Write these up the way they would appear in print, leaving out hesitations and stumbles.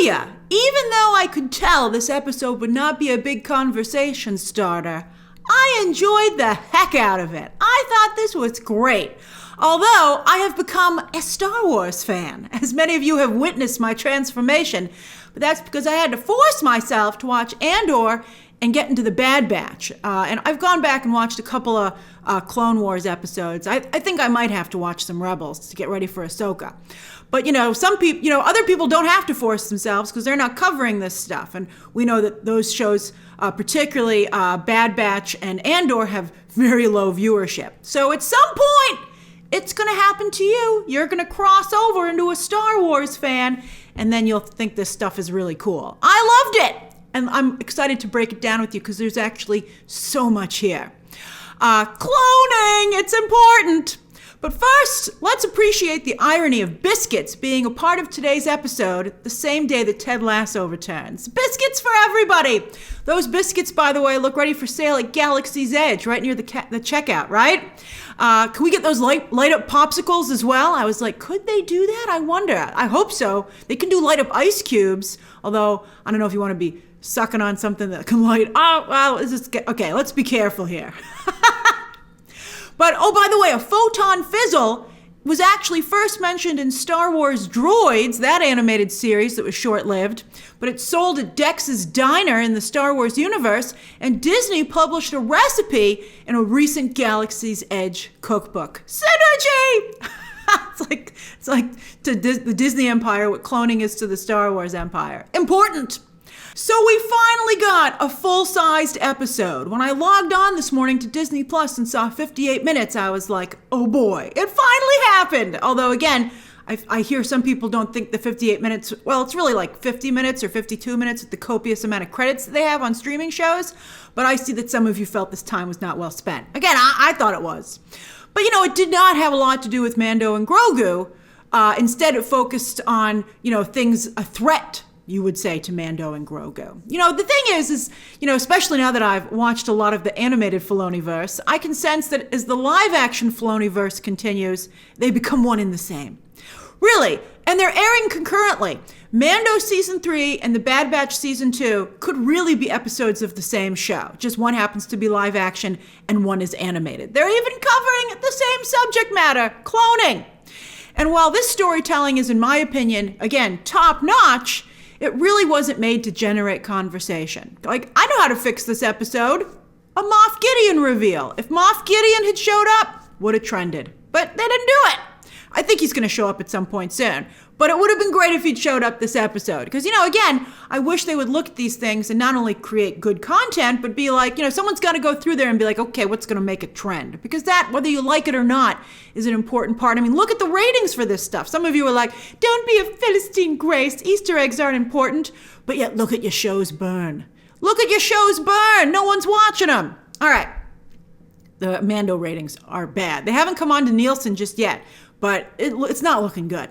you, even though I could tell this episode would not be a big conversation starter, I enjoyed the heck out of it. I thought this was great. Although I have become a Star Wars fan, as many of you have witnessed my transformation, but that's because I had to force myself to watch Andor and get into the Bad Batch. And I've gone back and watched a couple of Clone Wars episodes. I think I might have to watch some Rebels to get ready for Ahsoka. But, some people, other people don't have to force themselves because they're not covering this stuff. And we know that those shows, particularly Bad Batch and Andor, have very low viewership. So at some point, it's going to happen to you. You're going to cross over into a Star Wars fan, and then you'll think this stuff is really cool. I loved it, and I'm excited to break it down with you because there's actually so much here. Cloning, it's important. But first, let's appreciate the irony of biscuits being a part of today's episode the same day that Ted Lasso returns. Biscuits for everybody. Those biscuits, by the way, look ready for sale at Galaxy's Edge, right near the checkout, right? Can we get those light up popsicles as well? I was like, could they do that? I wonder. I hope so. They can do light up ice cubes, although I don't know if you want to be sucking on something that can light. Oh, well, okay, let's be careful here. But, oh, by the way, a photon fizzle was actually first mentioned in Star Wars Droids, that animated series that was short-lived, but it sold at Dex's Diner in the Star Wars universe, and Disney published a recipe in a recent Galaxy's Edge cookbook. Synergy! It's like to the Disney Empire what cloning is to the Star Wars Empire. Important! So we finally got a full-sized episode. When I logged on this morning to Disney Plus and saw 58 minutes, I was like, oh boy, it finally happened. Although again, I hear some people don't think the 58 minutes, well, it's really like 50 minutes or 52 minutes with the copious amount of credits that they have on streaming shows. But I see that some of you felt this time was not well spent. Again, I thought it was. But it did not have a lot to do with Mando and Grogu. Instead, it focused on, things, a threat, you would say, to Mando and Grogu. The thing is, especially now that I've watched a lot of the animated Filoniverse, I can sense that as the live-action Filoniverse continues, they become one in the same. Really, and they're airing concurrently. Mando Season 3 and The Bad Batch Season 2 could really be episodes of the same show. Just one happens to be live action and one is animated. They're even covering the same subject matter, cloning. And while this storytelling is, in my opinion, again, top-notch, it really wasn't made to generate conversation. Like, I know how to fix this episode. A Moff Gideon reveal. If Moff Gideon had showed up, would have trended. But they didn't do it. I think he's going to show up at some point soon. But it would have been great if he'd showed up this episode. Because, again, I wish they would look at these things and not only create good content, but be like, someone's got to go through there and be like, okay, what's going to make a trend? Because that, whether you like it or not, is an important part. I mean, look at the ratings for this stuff. Some of you are like, don't be a Philistine, Grace. Easter eggs aren't important. But yet, look at your shows burn. Look at your shows burn. No one's watching them. All right. The Mando ratings are bad. They haven't come on to Nielsen just yet, but it's not looking good.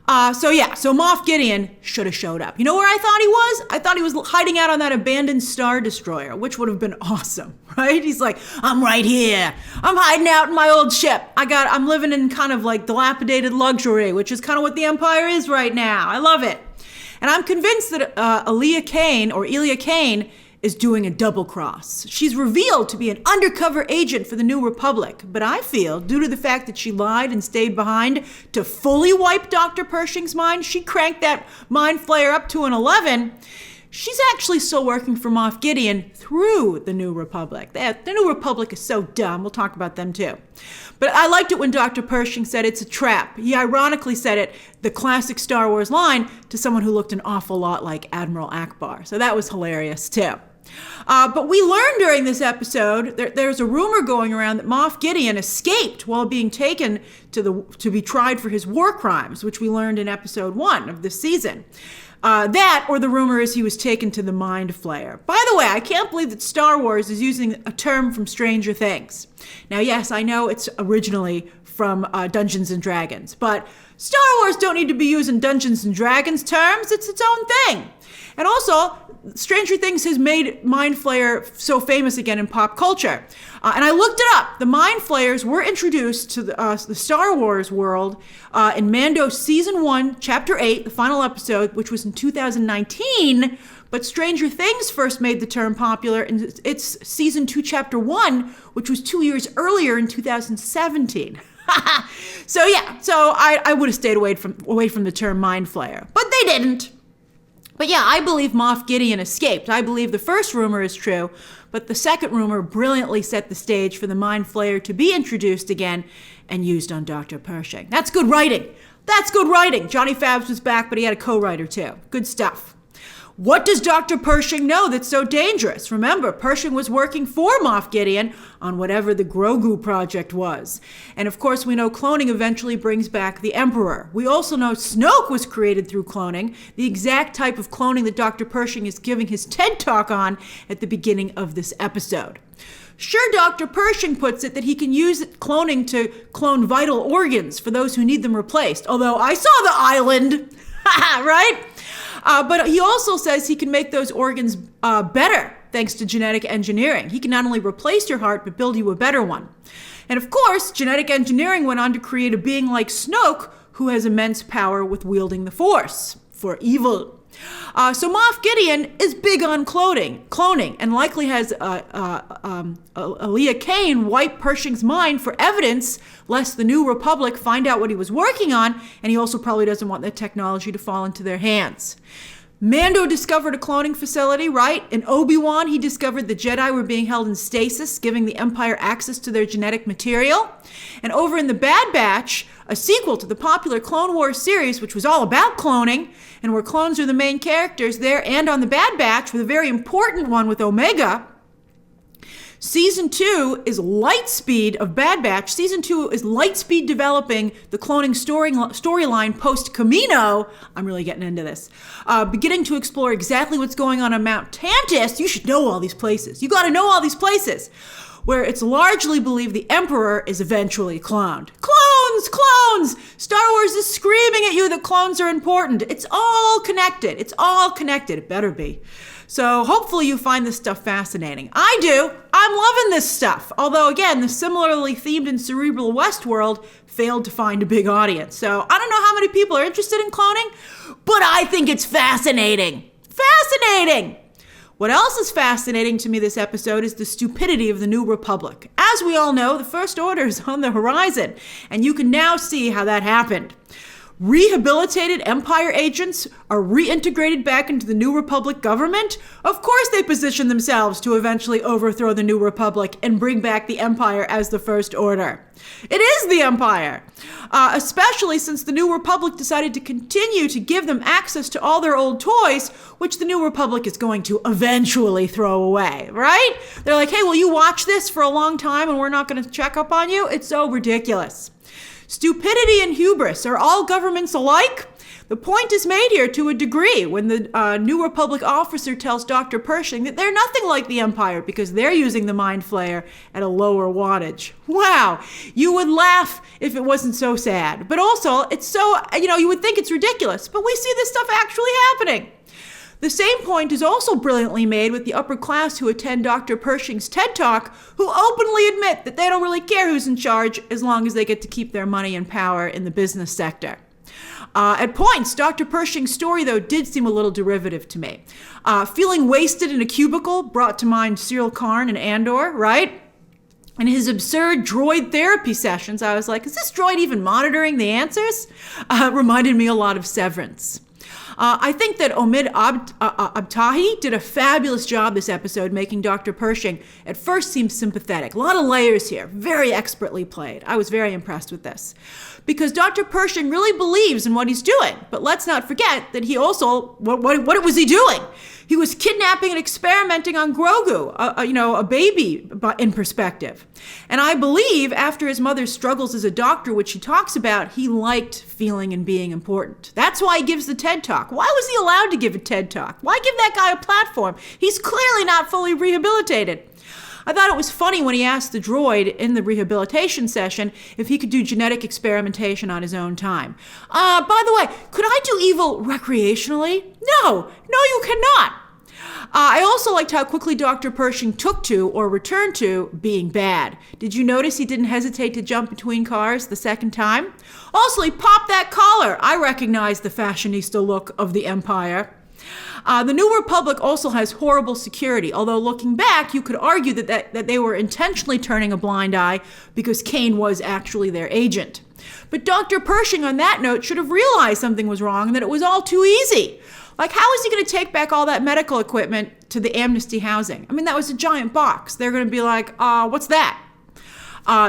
So Moff Gideon should have showed up. You know where I thought he was? I thought he was hiding out on that abandoned Star Destroyer, which would have been awesome, right? He's like, I'm right here. I'm hiding out in my old ship. I'm living in kind of like dilapidated luxury, which is kind of what the Empire is right now. I love it. And I'm convinced that Elia Kane is doing a double cross. She's revealed to be an undercover agent for the New Republic, but I feel, due to the fact that she lied and stayed behind to fully wipe Dr. Pershing's mind, she cranked that mind flayer up to an 11, she's actually still working for Moff Gideon through the New Republic. The New Republic is so dumb. We'll talk about them too. But I liked it when Dr. Pershing said it's a trap. He ironically said it, the classic Star Wars line, to someone who looked an awful lot like Admiral Akbar. So that was hilarious too. But we learned during this episode, there's a rumor going around that Moff Gideon escaped while being taken to be tried for his war crimes, which we learned in episode 1 of this season. That, or the rumor is he was taken to the Mind Flayer. By the way, I can't believe that Star Wars is using a term from Stranger Things. Now, yes, I know it's originally from Dungeons and Dragons, but Star Wars don't need to be using Dungeons and Dragons terms. It's its own thing. And also, Stranger Things has made Mind Flayer so famous again in pop culture. And I looked it up. The Mind Flayers were introduced to the Star Wars world in Mando Season 1, Chapter 8, the final episode, which was in 2019. But Stranger Things first made the term popular in its Season 2, Chapter 1, which was 2 years earlier in 2017. So I would have stayed away from the term Mind Flayer. But they didn't. But yeah, I believe Moff Gideon escaped. I believe the first rumor is true, but the second rumor brilliantly set the stage for the Mind Flayer to be introduced again and used on Dr. Pershing. That's good writing. That's good writing. Johnny Fabs was back, but he had a co-writer too. Good stuff. What does Dr. Pershing know that's so dangerous? Remember, Pershing was working for Moff Gideon on whatever the Grogu project was. And of course, we know cloning eventually brings back the Emperor. We also know Snoke was created through cloning, the exact type of cloning that Dr. Pershing is giving his TED Talk on at the beginning of this episode. Sure, Dr. Pershing puts it that he can use cloning to clone vital organs for those who need them replaced. Although I saw the island, right? But he also says he can make those organs better thanks to genetic engineering. He can not only replace your heart, but build you a better one. And of course, genetic engineering went on to create a being like Snoke, who has immense power with wielding the Force for evil. So Moff Gideon is big on cloning, and likely has Elia Kane wipe Pershing's mind for evidence, lest the New Republic find out what he was working on, and he also probably doesn't want the technology to fall into their hands. Mando discovered a cloning facility, right? In Obi-Wan, he discovered the Jedi were being held in stasis, giving the Empire access to their genetic material. And over in the Bad Batch, a sequel to the popular Clone Wars series, which was all about cloning, and where clones are the main characters there, and on the Bad Batch, with a very important one with Omega, Season 2 is Lightspeed of Bad Batch. Season 2 is Lightspeed developing the cloning storyline post-Camino. I'm really getting into this. Beginning to explore exactly what's going on Mount Tantus. You should know all these places. You got to know all these places. Where it's largely believed the Emperor is eventually cloned. Clones! Clones! Star Wars is screaming at you that clones are important. It's all connected. It's all connected. It better be. So hopefully you find this stuff fascinating. I do. I'm loving this stuff. Although, again, the similarly themed and cerebral Westworld failed to find a big audience. So I don't know how many people are interested in cloning, but I think it's fascinating. Fascinating! What else is fascinating to me this episode is the stupidity of the New Republic. As we all know, the First Order is on the horizon, and you can now see how that happened. Rehabilitated Empire agents are reintegrated back into the New Republic government. Of course they position themselves to eventually overthrow the New Republic and bring back the Empire as the First Order. It is the Empire, especially since the New Republic decided to continue to give them access to all their old toys, which the New Republic is going to eventually throw away, right? They're like, hey, will you watch this for a long time and we're not going to check up on you? It's so ridiculous. Stupidity and hubris. Are all governments alike? The point is made here to a degree when the New Republic officer tells Dr. Pershing that they're nothing like the Empire because they're using the Mind Flayer at a lower wattage. Wow, you would laugh if it wasn't so sad. But also, it's so, you would think it's ridiculous, but we see this stuff actually happening. The same point is also brilliantly made with the upper class who attend Dr. Pershing's TED Talk, who openly admit that they don't really care who's in charge as long as they get to keep their money and power in the business sector. At points, Dr. Pershing's story, though, did seem a little derivative to me. Feeling wasted in a cubicle brought to mind Cyril Karn and Andor, right? And his absurd droid therapy sessions, I was like, is this droid even monitoring the answers? Reminded me a lot of Severance. I think that Omid Abtahi did a fabulous job this episode, making Dr. Pershing at first seem sympathetic. A lot of layers here, very expertly played. I was very impressed with this. Because Dr. Pershing really believes in what he's doing. But let's not forget that he also, what was he doing? He was kidnapping and experimenting on Grogu, a baby in perspective. And I believe after his mother's struggles as a doctor, which he talks about, he liked feeling and being important. That's why he gives the TED Talk. Why was he allowed to give a TED Talk? Why give that guy a platform? He's clearly not fully rehabilitated. I thought it was funny when he asked the droid in the rehabilitation session if he could do genetic experimentation on his own time. By the way, could I do evil recreationally? No, you cannot. I also liked how quickly Dr. Pershing took to, or returned to, being bad. Did you notice he didn't hesitate to jump between cars the second time? Also, he popped that collar. I recognize the fashionista look of the Empire. The New Republic also has horrible security, although looking back, you could argue that they were intentionally turning a blind eye because Kane was actually their agent. But Dr. Pershing, on that note, should have realized something was wrong and that it was all too easy. Like, how is he going to take back all that medical equipment to the amnesty housing? I mean, that was a giant box. They're going to be like, what's that?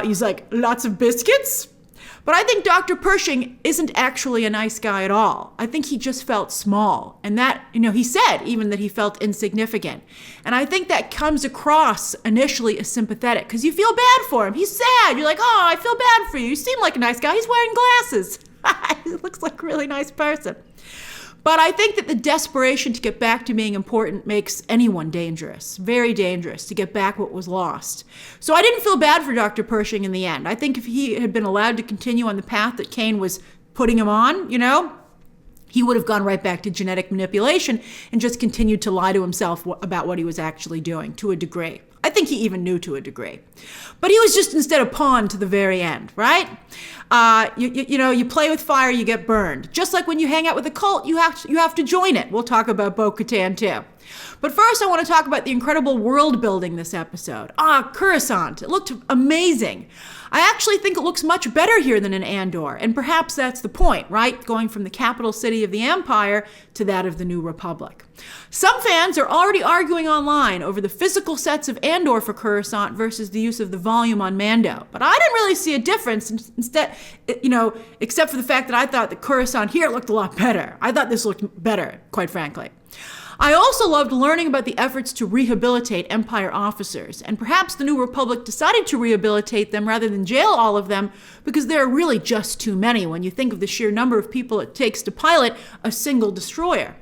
He's like, lots of biscuits? But I think Dr. Pershing isn't actually a nice guy at all. I think he just felt small. And that, he said even that he felt insignificant. And I think that comes across initially as sympathetic because you feel bad for him. He's sad. You're like, oh, I feel bad for you. You seem like a nice guy. He's wearing glasses. He looks like a really nice person. But I think that the desperation to get back to being important makes anyone dangerous, very dangerous, to get back what was lost. So I didn't feel bad for Dr. Pershing in the end. I think if he had been allowed to continue on the path that Kane was putting him on, he would have gone right back to genetic manipulation and just continued to lie to himself about what he was actually doing to a degree. I think he even knew to a degree. But he was just instead a pawn to the very end, right? You play with fire, you get burned. Just like when you hang out with a cult, you have to join it. We'll talk about Bo-Katan too. But first, I want to talk about the incredible world building this episode. Coruscant. It looked amazing. I actually think it looks much better here than in Andor, and perhaps that's the point, right? Going from the capital city of the Empire to that of the New Republic. Some fans are already arguing online over the physical sets of Andor for Coruscant versus the use of the volume on Mando, but I didn't really see a difference instead, except for the fact that I thought that Coruscant here looked a lot better. I thought this looked better, quite frankly. I also loved learning about the efforts to rehabilitate Empire officers, and perhaps the New Republic decided to rehabilitate them rather than jail all of them because there are really just too many when you think of the sheer number of people it takes to pilot a single destroyer.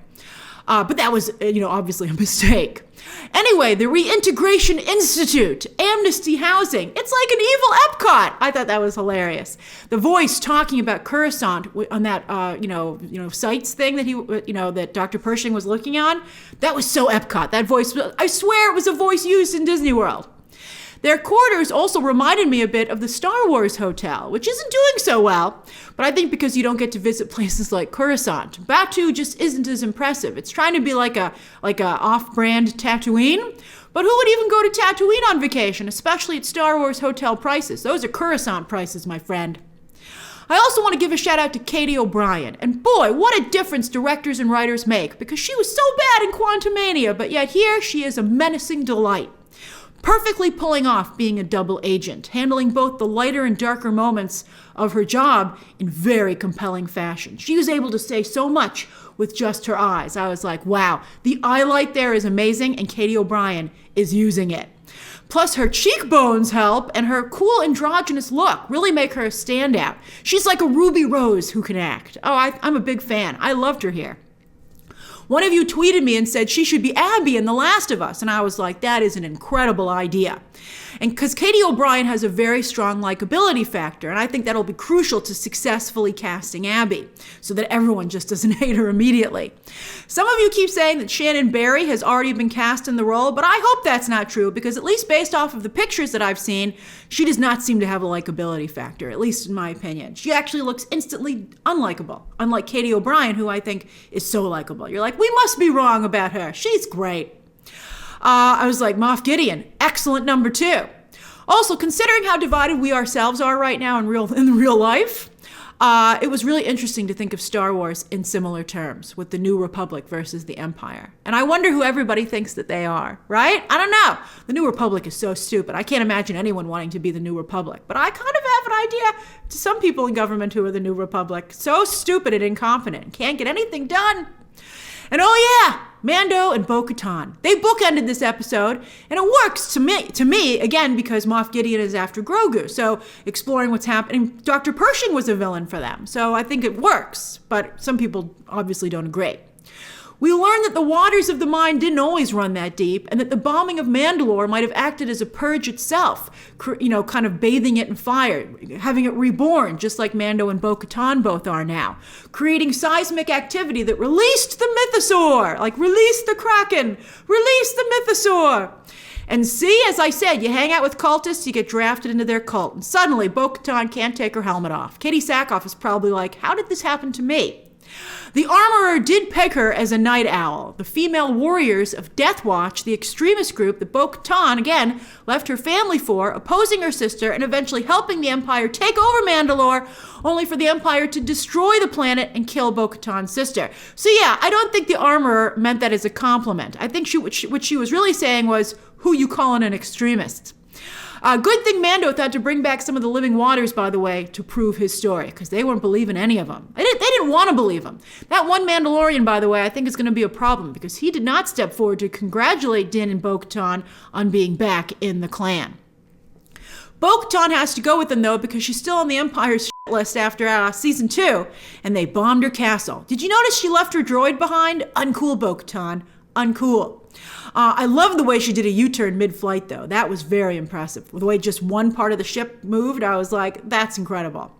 But that was, obviously a mistake. Anyway, the Reintegration Institute, Amnesty Housing. It's like an evil Epcot. I thought that was hilarious. The voice talking about Coruscant on that, sites thing that that Dr. Pershing was looking on. That was so Epcot. That voice, I swear it was a voice used in Disney World. Their quarters also reminded me a bit of the Star Wars Hotel, which isn't doing so well, but I think because you don't get to visit places like Coruscant. Batuu just isn't as impressive. It's trying to be like a off-brand Tatooine, but who would even go to Tatooine on vacation, especially at Star Wars Hotel prices? Those are Coruscant prices, my friend. I also want to give a shout out to Katy O'Brian, and boy, what a difference directors and writers make, because she was so bad in Quantumania, but yet here she is a menacing delight. Perfectly pulling off being a double agent, handling both the lighter and darker moments of her job in very compelling fashion. She was able to say so much with just her eyes. I was like, wow, the eye light there is amazing, and Katy O'Brian is using it. Plus, her cheekbones help, and her cool androgynous look really make her a standout. She's like a Ruby Rose who can act. I'm a big fan. I loved her here. One of you tweeted me and said she should be Abby in The Last of Us, and I was like, that is an incredible idea. And because Katy O'Brian has a very strong likability factor, and I think that'll be crucial to successfully casting Abby, so that everyone just doesn't hate her immediately. Some of you keep saying that Shannon Barry has already been cast in the role, but I hope that's not true, because at least based off of the pictures that I've seen, she does not seem to have a likability factor, at least in my opinion. She actually looks instantly unlikable, unlike Katy O'Brian, who I think is so likable. You're like, we must be wrong about her. She's great. I was like, Moff Gideon, excellent number 2. Also, considering how divided we ourselves are right now in real life, it was really interesting to think of Star Wars in similar terms, with the New Republic versus the Empire. And I wonder who everybody thinks that they are, right? I don't know. The New Republic is so stupid. I can't imagine anyone wanting to be the New Republic. But I kind of have an idea to some people in government who are the New Republic. So stupid and incompetent. Can't get anything done. And oh yeah, Mando and Bo Katan. They bookended this episode, and it works to me, again, because Moff Gideon is after Grogu. So exploring what's happening, Dr. Pershing was a villain for them. So I think it works, but some people obviously don't agree. We learn that the waters of the mine didn't always run that deep, and that the bombing of Mandalore might have acted as a purge itself, kind of bathing it in fire, having it reborn, just like Mando and Bo-Katan both are now, creating seismic activity that released the mythosaur, like release the Kraken, release the mythosaur. And see, as I said, you hang out with cultists, you get drafted into their cult, and suddenly Bo-Katan can't take her helmet off. Katie Sackhoff is probably like, how did this happen to me? The armorer did peg her as a night owl. The female warriors of Death Watch, the extremist group that Bo-Katan, again, left her family for, opposing her sister and eventually helping the Empire take over Mandalore, only for the Empire to destroy the planet and kill Bo-Katan's sister. So yeah, I don't think the armorer meant that as a compliment. I think what she was really saying was, who you calling an extremist? Good thing Mando thought to bring back some of the living waters, by the way, to prove his story, because they weren't believing any of them. They didn't want to believe him. That one Mandalorian, by the way, I think is going to be a problem, because he did not step forward to congratulate Din and Bo-Katan on being back in the clan. Bo-Katan has to go with them, though, because she's still on the Empire's shit list after season 2, and they bombed her castle. Did you notice she left her droid behind? Uncool, Bo-Katan. Uncool. I love the way she did a U-turn mid-flight, though. That was very impressive. The way just one part of the ship moved, I was like, that's incredible.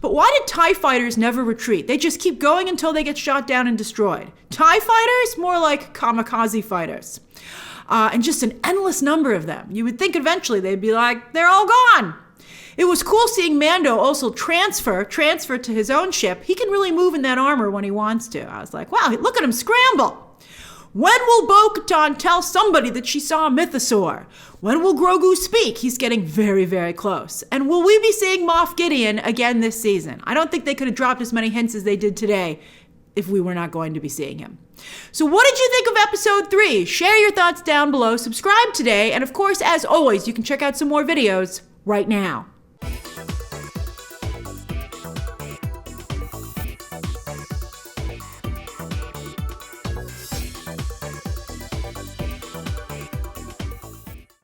But why did TIE fighters never retreat? They just keep going until they get shot down and destroyed. TIE fighters? More like kamikaze fighters. And just an endless number of them. You would think eventually they'd be like, they're all gone. It was cool seeing Mando also transfer to his own ship. He can really move in that armor when he wants to. I was like, wow, look at him scramble. When will Bo-Katan tell somebody that she saw a mythosaur? When will Grogu speak? He's getting very, very close. And will we be seeing Moff Gideon again this season? I don't think they could have dropped as many hints as they did today if we were not going to be seeing him. So what did you think of episode 3? Share your thoughts down below, subscribe today, and of course, as always, you can check out some more videos right now.